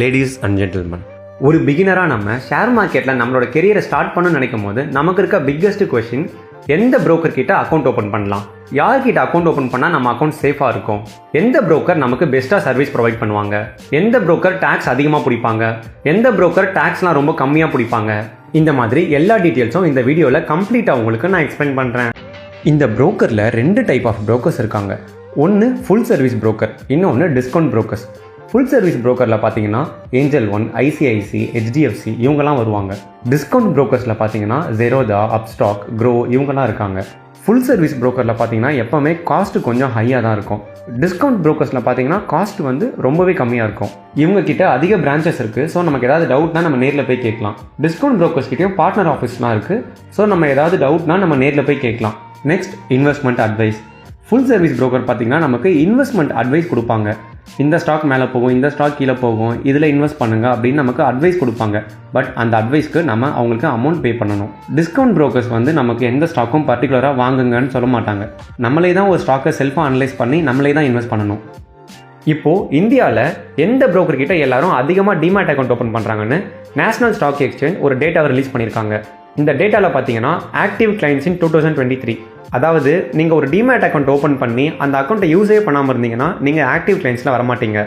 Ladies and gentleman, ஒரு பிகினராக நம்ம share மார்க்கெட்டில் நம்மளோட கெரியரை ஸ்டார்ட் பண்ணணும்னு நினைக்கும் போது நமக்கு இருக்க பிக்கெஸ்ட் கொஸ்டின், எந்த புரோக்கர் கிட்ட அக்கௌண்ட் ஓப்பன் பண்ணலாம், யார்கிட்ட அக்கௌண்ட் ஓப்பன் பண்ணால் நம்ம அக்கௌண்ட் சேஃபாக இருக்கும், எந்த புரோக்கர் நமக்கு பெஸ்ட்டாக சர்வீஸ் ப்ரொவைட் பண்ணுவாங்க, எந்த புரோக்கர் டேக்ஸ் அதிகமாக பிடிப்பாங்க, எந்த புரோக்கர் டேக்ஸ்லாம் ரொம்ப கம்மியாக பிடிப்பாங்க. இந்த மாதிரி எல்லா டீட்டெயில்ஸும் இந்த வீடியோவில் கம்ப்ளீட்டாக உங்களுக்கு நான் எக்ஸ்பிளைன் பண்ணுறேன். இந்த புரோக்கரில் 2 டைப் ஆஃப் புரோக்கர்ஸ் இருக்காங்க. ஒன்று ஃபுல் சர்வீஸ் புரோக்கர், இன்னொன்று டிஸ்கவுண்ட் புரோக்கர்ஸ். ஃபுல் சர்வீஸ் புரோக்கரில் பார்த்தீங்கன்னா ஏஞ்சல் ஒன், ஐசிஐசி, ஹெச்டிஎஃப்சி இவங்கெல்லாம் வருவாங்க. டிஸ்கவுண்ட் புரோக்கர்ஸில் பார்த்தீங்கன்னா ஜெரோதா, அப்ஸ்டாக், க்ரோ இவங்கெல்லாம் இருக்காங்க. ஃபுல் சர்வீஸ் புரோக்கரில் பார்த்தீங்கன்னா எப்போவுமே காஸ்ட்டு கொஞ்சம் ஹையாக தான் இருக்கும். டிஸ்கவுண்ட் புரோக்கர்ஸில் பார்த்தீங்கன்னா காஸ்ட் ரொம்பவே கம்மியாக இருக்கும். இவங்க கிட்ட அதிக பிரான்ச்சஸ் இருக்குது. ஸோ நமக்கு ஏதாவது டவுட்னா நம்ம நேரில் போய் கேட்கலாம். டிஸ்கவுண்ட் புரோக்கர்ஸ் கிட்டேயும் பார்ட்னர் ஆஃபீஸ்லாம் இருக்குது. ஸோ நம்ம ஏதாவது டவுட்னா நம்ம நேரில் போய் கேட்கலாம். Next, investment advice. Full service broker பார்த்தீங்கன்னா நமக்கு இன்வெஸ்ட்மெண்ட் அட்வைஸ் கொடுப்பாங்க. இந்த ஸ்டாக் மேலே போகும், இந்த ஸ்டாக் கீழே போகும், இதில் இன்வெஸ்ட் பண்ணுங்கள் அப்படின்னு நமக்கு அட்வைஸ் கொடுப்பாங்க. பட் அந்த அட்வைஸ்க்கு நம்ம அவங்களுக்கு அமௌண்ட் பே பண்ணணும். டிஸ்கவுண்ட் புரோக்கர்ஸ் நமக்கு எந்த ஸ்டாக்கும் பர்டிகுலராக வாங்குங்கன்னு சொல்ல மாட்டாங்க. நம்மளே தான் ஒரு ஸ்டாக்கை செல்ஃபாக அனலைஸ் பண்ணி நம்மளே தான் இன்வெஸ்ட் பண்ணணும். இப்போது இந்தியாவில் எந்த புரோக்கர் கிட்ட எல்லாரும் அதிகமாக டிமேட் அக்கௌண்ட் ஓப்பன் பண்ணுறாங்கன்னு நேஷனல் ஸ்டாக் எக்ஸ்சேஞ்ச் ஒரு டேட்டாவை ரிலீஸ் பண்ணியிருக்காங்க. இந்த டேட்டாவில் பார்த்தீங்கன்னா ஆக்டிவ் கிளைண்ட்ஸ் இன் 2023, அதாவது நீங்கள் ஒரு டிமேட் அக்கௌண்ட் ஓப்பன் பண்ணி அந்த அக்கௌண்ட்டை யூஸே பண்ணாமல் இருந்தீங்கன்னா நீங்கள் ஆக்டிவ் கிளைண்ட்ஸில் வரமாட்டீங்க.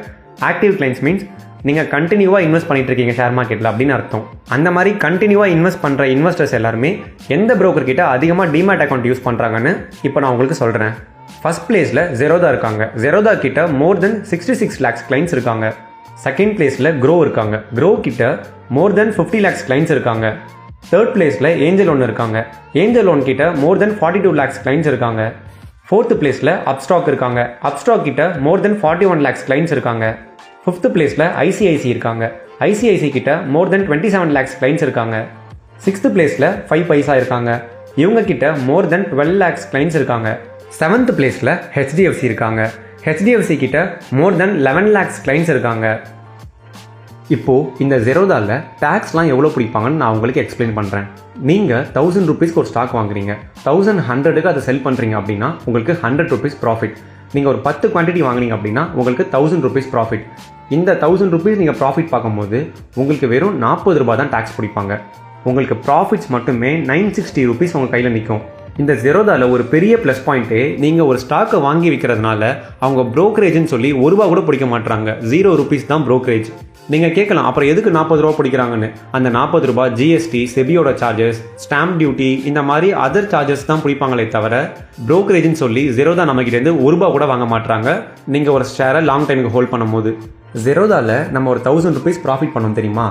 ஆக்டிவ் கிளைண்ட்ஸ் மீன்ஸ் நீங்கள் கண்டினியூவாக இன்வெஸ்ட் பண்ணிட்டு இருக்கீங்க ஷேர் மார்க்கெட்டில் அப்படின்னு அர்த்தம். அந்த மாதிரி கண்டினியூவாக இன்வெஸ்ட் பண்ணுற இன்வெஸ்டர்ஸ் எல்லாருமே எந்த புரோக்கர் கிட்ட அதிகமாக டிமேட் அக்கௌண்ட் யூஸ் பண்ணுறாங்கன்னு இப்போ நான் உங்களுக்கு சொல்கிறேன். ஃபர்ஸ்ட் பிளேஸில் ஜெரோதா இருக்காங்க. ஜெரோதா கிட்ட மோர் தென் 66 lakhs கிளைண்ட்ஸ் இருக்காங்க. செகண்ட் பிளேஸில் க்ரோ இருக்காங்க. க்ரோ கிட்ட மோர் தென் 50 lakhs கிளைண்ட்ஸ் இருக்காங்க. தேர்ட் பிளேஸில் ஏஞ்சல் ஒன் இருக்காங்க. ஏஞ்சல் ஒன் கிட்ட மோர் தென் 42 lakhs கிளைண்ட்ஸ் இருக்காங்க. ஃபோர்த் பிளேஸில் அப்ஸ்டாக் இருக்காங்க. அப்ஸ்டாக் கிட்ட மோர் தென் 41 lakhs கிளைண்ட்ஸ் இருக்காங்க. ஃபிஃப்த் பிளேஸில் ஐசிஐசி இருக்காங்க. ஐசிஐசி கிட்ட மோர் தென் 27 lakhs கிளைண்ட்ஸ் இருக்காங்க. சிக்ஸ்த் பிளேஸில் 5 பைசா இருக்காங்க. இவங்க கிட்ட மோர் தென் 12 lakhs கிளைண்ட்ஸ் இருக்காங்க. செவன்த் பிளேஸில் ஹெச்டிஎஃப்சி இருக்காங்க. ஹெச்டிஎஃப்சி கிட்ட மோர் தென் 11 lakhs கிளைண்ட்ஸ் இருக்காங்க. இப்போது இந்த ஜெரோதாவில் டேக்ஸ்லாம் எவ்வளோ பிடிப்பாங்கன்னு நான் உங்களுக்கு எக்ஸ்பிளைன் பண்ணுறேன். நீங்கள் 1000 ரூபீஸ்க்கு ஒரு ஸ்டாக் வாங்குறீங்க, 1100க்கு அதை செல் பண்ணுறீங்க அப்படின்னா உங்களுக்கு 100 rupees ப்ராஃபிட். நீங்கள் ஒரு 10 குவான்டிட்டி வாங்கினீங்க அப்படின்னா உங்களுக்கு 1000 rupees ப்ராஃபிட். இந்த 1000 rupees நீங்கள் ப்ராஃபிட் பார்க்கும்போது உங்களுக்கு வெறும் 40 ரூபா தான் டேக்ஸ் பிடிப்பாங்க. உங்களுக்கு ப்ராஃபிட்ஸ் மட்டுமே 960 rupees உங்கள் கையில் நிற்கும். இந்த ஜெரோதாவில் ஒரு பெரிய ப்ளஸ் பாயிண்ட்டே, நீங்கள் ஒரு ஸ்டாக்கை வாங்கி விற்கிறதுனால அவங்க ப்ரோக்கரேஜ்னு சொல்லி 1 ரூபா கூட பிடிக்க மாட்டாங்க. 0 rupees தான் ப்ரோக்கரேஜ். நீங்கள் கேட்கலாம், அப்புறம் எதுக்கு 40 ரூபா பிடிக்கிறாங்கன்னு. அந்த 40 ரூபா ஜிஎஸ்டி, செபியோட சார்ஜஸ், ஸ்டாம்ப் டியூட்டி, இந்த மாதிரி அதர் சார்ஜஸ் தான் பிடிப்பாங்களே தவிர ப்ரோக்கரேஜ்னு சொல்லி ஜெரோதா நம்மகிட்டேருந்து 1 ரூபா கூட வாங்க மாட்டாங்க. நீங்கள் ஒரு ஷேரை லாங் டைமுக்கு ஹோல்ட் பண்ணும்போது ஜெரோதாவில் நம்ம ஒரு 1000 rupees ப்ராஃபிட் பண்ணோம் தெரியுமா?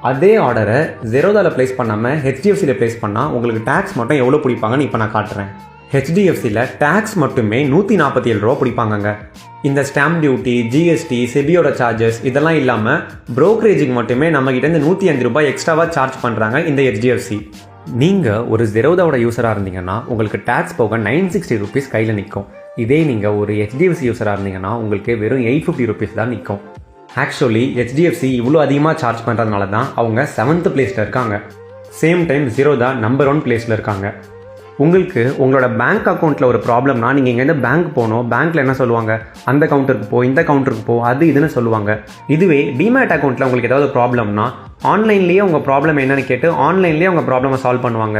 அதே ஆர்டரை ஜெரோதாவில் ப்ளேஸ் பண்ணாமல் ஹெச்டிஎஃப்சியில் ப்ளேஸ் பண்ணால் உங்களுக்கு டேக்ஸ் மட்டும் எவ்வளோ பிடிப்பாங்கன்னு இப்போ நான் காட்டுறேன். ஹெச்டிஎஃப்சியில் டேக்ஸ் மட்டுமே 147 ரூபா பிடிப்பாங்கங்க. இந்த ஸ்டாம்ப் டியூட்டி, ஜிஎஸ்டி, செபியோட சார்ஜஸ் இதெல்லாம் இல்லாமல் ப்ரோக்கரேஜுக்கு மட்டுமே நம்மகிட்டேருந்து 105 ரூபாய் எக்ஸ்ட்ராவாக சார்ஜ் பண்ணுறாங்க இந்த ஹெச்டிஎஃப்சி. நீங்கள் ஒரு ஜெரோதாவோட யூஸராக இருந்தீங்கன்னா உங்களுக்கு டேக்ஸ் போக 960 rupees கையில் நிற்கும். இதே நீங்கள் ஒரு ஹெச்டிஎஃப்சி யூஸராக இருந்தீங்கன்னா உங்களுக்கு வெறும் 850 rupees தான் நிற்கும். ஆக்சுவலி ஹெச்டிஎஃப்சி இவ்வளோ அதிகமாக சார்ஜ் பண்ணுறதுனால தான் அவங்க 7th பிளேஸில் இருக்காங்க. சேம் டைம் ஜெரோதா நம்பர் 1 பிளேஸில் இருக்காங்க. உங்களுக்கு உங்களோட பேங்க் அக்கௌண்ட்டில் ஒரு ப்ராப்ளம்னா நீங்கள் இங்கேருந்து பேங்க் போகணும். பேங்க்கில் என்ன சொல்லுவாங்க, அந்த கவுண்டருக்கு போ, இந்த கவுண்டருக்கு போ, அது இதுன்னு சொல்லுவாங்க. இதுவே டிமேட் அக்கௌண்ட்டில் உங்களுக்கு ஏதாவது ப்ராப்ளம்னா ஆன்லைன்லேயே உங்கள் ப்ராப்ளம் என்னென்னு கேட்டு ஆன்லைன்லேயே உங்கள் ப்ராப்ளமை சால்வ் பண்ணுவாங்க.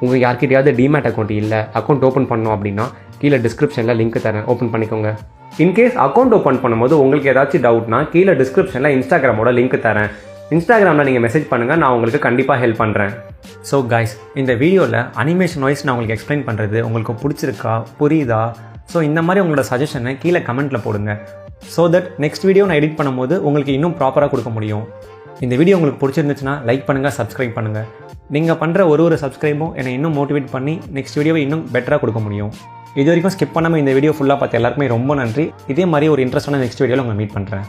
உங்கள் யார்கிட்டயாவது டிமேட் அக்கௌண்ட் இல்லை, அக்கௌண்ட் ஓப்பன் பண்ணணும் அப்படின்னா கீழே டிஸ்கிரிப்ஷனில் லிங்க் தரேன், ஓப்பன் பண்ணிக்கோங்க. இன்கேஸ் அக்கௌண்ட் ஓப்பன் பண்ணும்போது உங்களுக்கு ஏதாச்சும் டவுட்னா கீழே டிஸ்கிரிப்ஷனில் இன்ஸ்டாகிராமோட லிங்க் தரேன். இன்ஸ்டாகிராமில் நீங்கள் மெசேஜ் பண்ணுங்கள், நான் உங்களுக்கு கண்டிப்பாக ஹெல்ப் பண்ணுறேன். ஸோ கைஸ், இந்த வீடியோவில் அனிமேஷன் வாய்ஸ் நான் உங்களுக்கு எக்ஸ்பிளைன் பண்ணுறது உங்களுக்கு பிடிச்சிருக்கா, புரியுதா? ஸோ இந்த மாதிரி உங்களோட சஜஷனை கீழே கமெண்ட்டில் போடுங்க. ஸோ தட் நெக்ஸ்ட் வீடியோ நான் எடிட் பண்ணும்போது உங்களுக்கு இன்னும் ப்ராப்பராக கொடுக்க முடியும். இந்த வீடியோ உங்களுக்கு பிடிச்சிருந்துச்சுன்னா லைக் பண்ணுங்கள், சப்ஸ்கிரைப் பண்ணுங்கள். நீங்கள் பண்ணுற ஒரு சப்ஸ்கிரைபும் என்னை இன்னும் மோட்டிவேட் பண்ணி நெக்ஸ்ட் வீடியோவை இன்னும் பெட்டராக கொடுக்க முடியும். இது வரைக்கும் ஸ்கிப் பண்ணாமல் இந்த வீடியோ ஃபுல்லாக பார்த்து எல்லாருக்குமே ரொம்ப நன்றி. இதே மாதிரி ஒரு இன்ட்ரெஸ்டான நெக்ஸ்ட் வீடியோவில் உங்களை மீட் பண்ணுறேன்.